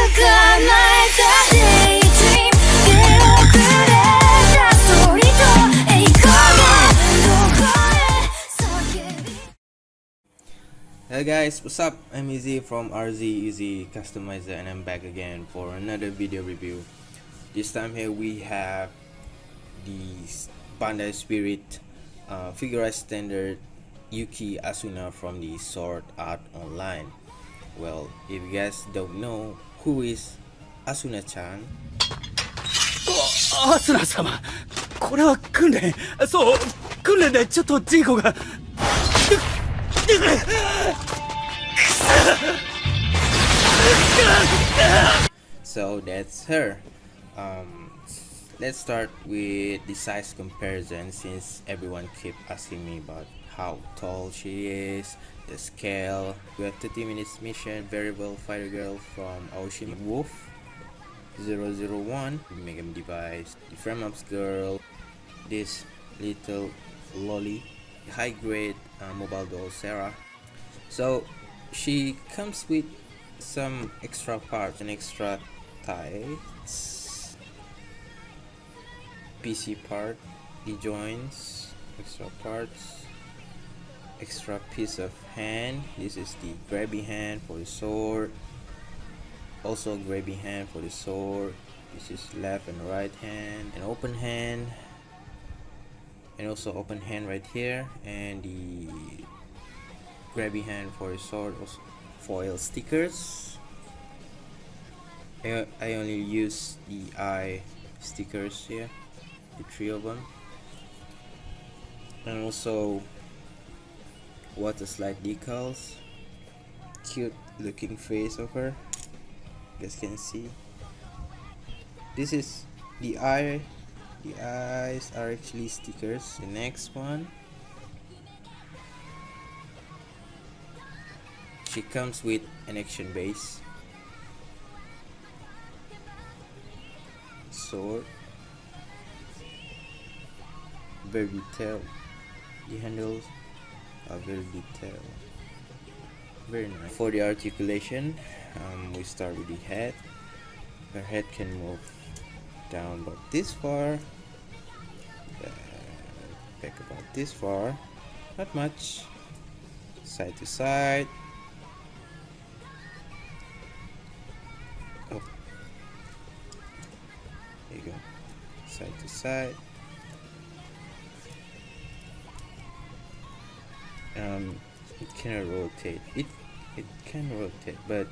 Hey guys, what's up? I'm EIZY from EIZY Customizer, and I'm back again for another video review. This time here we have the Bandai Spirit figurized standard Yuki Asuna from the Sword Art Online. Well, if you guys don't know who is Asuna-chan, アスナ様、これは訓練。そう、訓練でちょっとジーコが。 so that's her. Let's start with the size comparison, since everyone keep asking me about how tall she is, the scale. We have 30 minutes mission, variable fighter girl from Aoshima Wolf 001, Mega device, the frame ups girl, this little lolly, high grade mobile doll Sarah. So she comes with some extra parts and extra tights, PC part, the joints, extra parts, extra piece of hand. This is the grabby hand for the sword, also grabby hand for the sword. This is left and right hand, and open hand, and also open hand right here, and the grabby hand for the sword. Also foil stickers. I only use the eye stickers here, the 3 of them, and also water slide decals. Cute looking face of her, you guys can see. This is the eye. The eyes are actually stickers. The next one, she comes with an action base, sword, very detailed. The handles are very detailed, very nice. For the articulation, we start with the head. Her head can move down about this far, back about this far, not much, side to side. Oh, there you go, side to side. It cannot rotate. It can rotate, but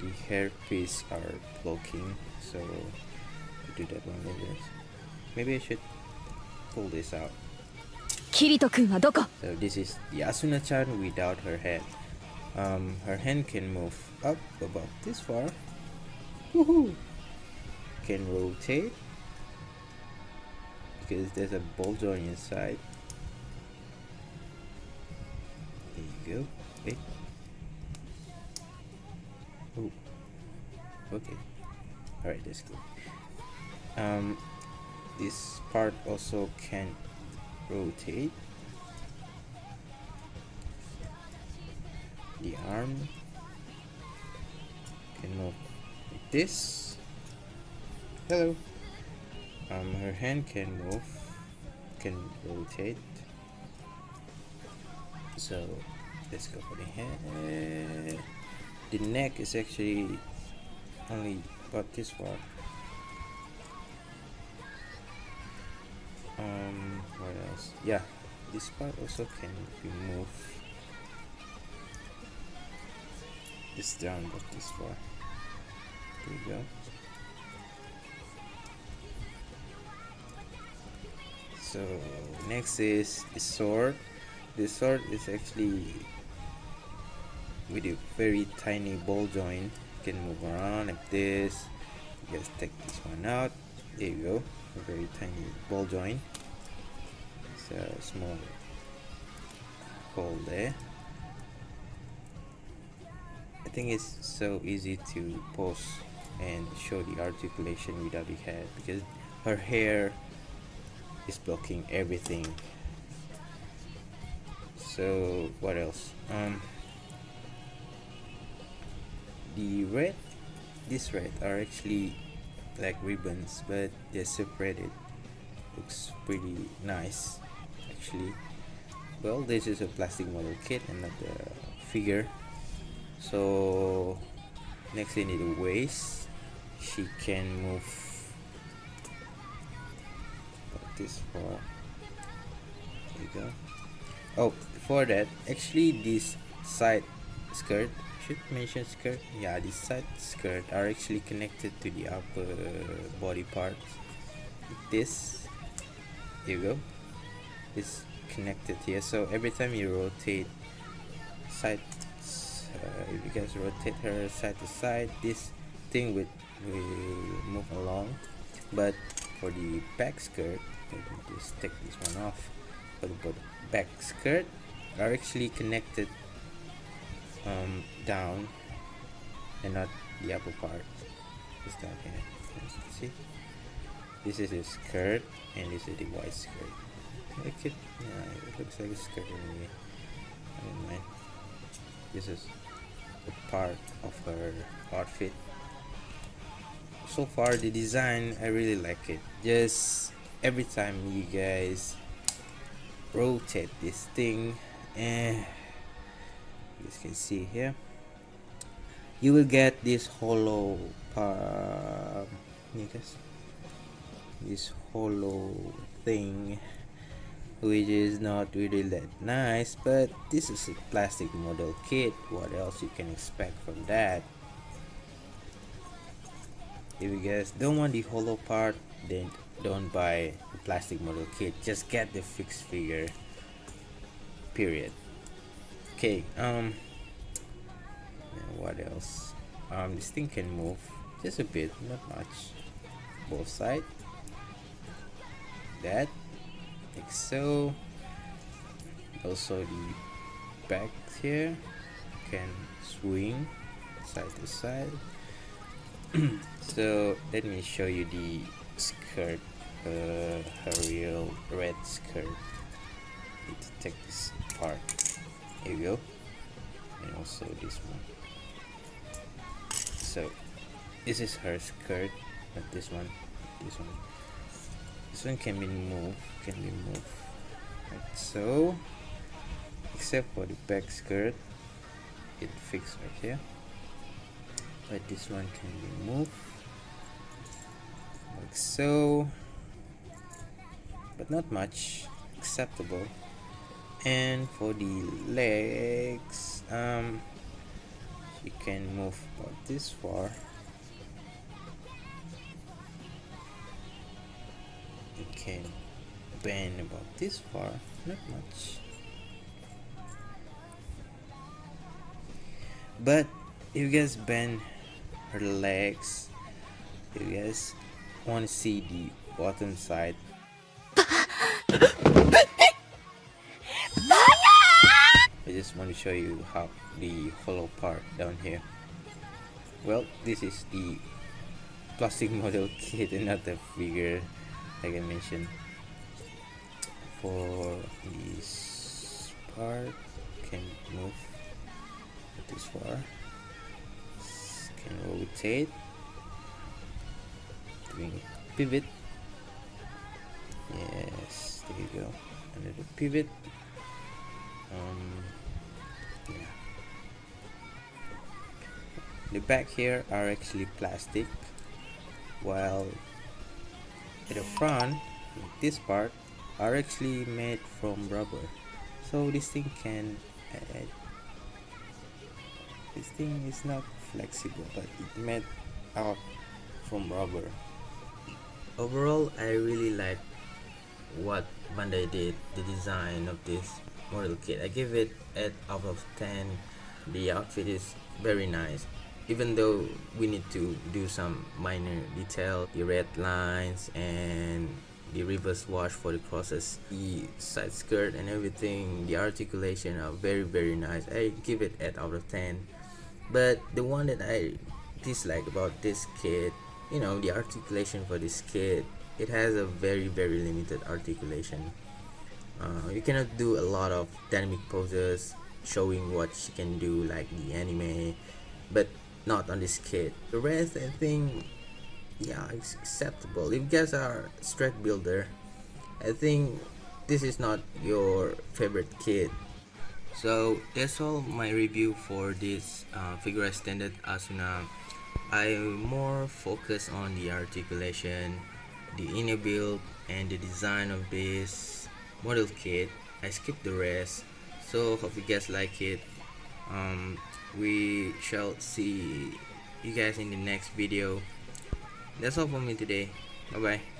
the hair piece are blocking, so do that one later. Maybe I should pull this out. So this is the Asuna-chan without her head. Her hand can move up about this far. Woohoo! Can rotate because there's a ball joint inside. There you go. Wait. Oh. Okay. Alright, that's good. This part also can rotate. The arm can move like this. Hello. Her hand can move, can rotate. So let's go for the head. The neck is actually only about this far. What else? Yeah, this part also can be moved. It's down about this far. There you go. So next is the sword. The sword is actually with a very tiny ball joint. You can move around like this. You guys take this one out. There you go. A very tiny ball joint. It's a small hole there. I think it's so easy to pose and show the articulation without the head, because her hair is blocking everything. So what else? The red These red are actually like ribbons, but they're separated. Looks pretty nice actually. Well, this is a plastic model kit and not the figure. So next we need a waist. She can move about this far. There you go. Oh, before that, actually this side skirt, should mention skirt, yeah, this side skirt are actually connected to the upper body parts. This, there you go, is connected here. So every time you rotate side, if you guys rotate her side to side, this thing will move along. But for the back skirt, let me just take this one off. For the back skirt are actually connected down and not the upper part. Just down here. See, this is a skirt and this is the white skirt. Yeah, it looks like a skirt anyway. I don't mind. This is a part of her outfit. So far the design, I really like it. Just every time you guys rotate this thing, and you can see here, you will get this hollow part, this hollow thing, which is not really that nice, but this is a plastic model kit. What else you can expect from that? If you guys don't want the hollow part, then don't buy the plastic model kit, just get the fixed figure, period. Okay, what else? This thing can move just a bit, not much, both sides, that, like so. Also the back here can swing side to side. So let me show you the skirt, her real red skirt. Need to take this part. Here you go, and also this one. So this is her skirt, not this one. This one. This one can be moved. Like so. Except for the back skirt, it fixed right here. But this one can be moved like so, but not much, acceptable. And for the legs, you can move about this far. You can bend about this far, not much. But if you guys bend her legs, if you guys want to see the bottom side, I just want to show you how the hollow part down here. Well, this is the plastic model kit and not the figure, like I mentioned. For this part, can move this far, can rotate, doing a pivot. Yes, there you go, another pivot. Yeah, the back here are actually plastic, while at the front, like this part, are actually made from rubber. So this thing can this thing is not flexible, but it made out from rubber. Overall, I really like what Bandai did, the design of this model kit. I give it 8 out of 10. The outfit is very nice, even though we need to do some minor detail, the red lines and the reverse wash for the crosses, the side skirt and everything, the articulation are very nice. I give it 8 out of 10. But the one that I dislike about this kit, the articulation for this kit, it has a very limited articulation. You cannot do a lot of dynamic poses showing what she can do like the anime, but not on this kit. The rest, I think, yeah, it's acceptable. If you guys are strat builder, I think this is not your favorite kit. So that's all my review for this figure extended Asuna. I more focus on the articulation, the inner build, and the design of this model kit. I skipped the rest. So hope you guys like it. We shall see you guys in the next video. That's all for me today. Bye bye.